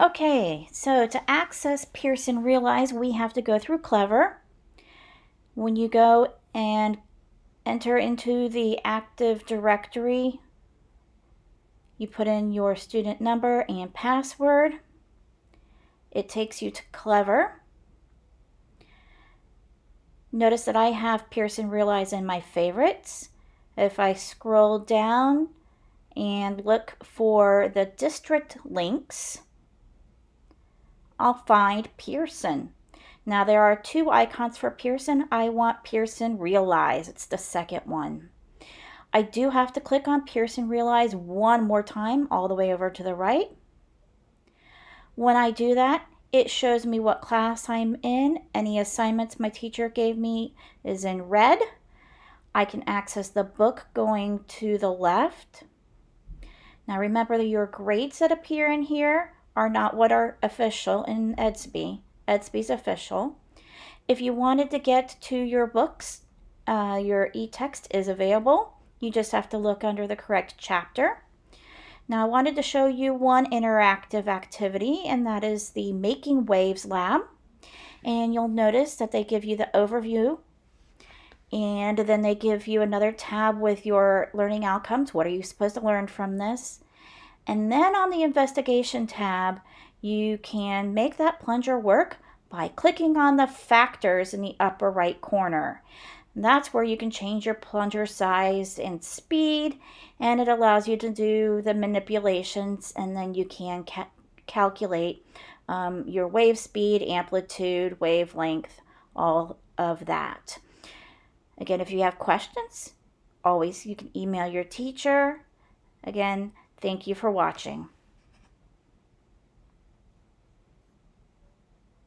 Okay, so to access Pearson Realize, we have to go through Clever. When you go and enter into the Active Directory, you put in your student number and password. It takes you to Clever. Notice that I have Pearson Realize in my favorites. If I scroll down and look for the district links, I'll find Pearson. Now there are two icons for Pearson. I want Pearson Realize. It's the second one. I do have to click on Pearson Realize one more time all the way over to the right. When I do that, it shows me what class I'm in. Any assignments my teacher gave me is in red. I can access the book going to the left. Now remember that your grades that appear in here are not what are official in EDSB. EDSB's official. If you wanted to get to your books, your e-text is available. You just have to look under the correct chapter. Now I wanted to show you one interactive activity, and that is the Making Waves Lab. And you'll notice that they give you the overview, and then they give you another tab with your learning outcomes. What are you supposed to learn from this? And then on the investigation tab, you can make that plunger work by clicking on the factors in the upper right corner. And that's where you can change your plunger size and speed, and it allows you to do the manipulations, and then you can calculate your wave speed, amplitude, wavelength, all of that. Again, if you have questions, always you can email your teacher. Again, thank you for watching.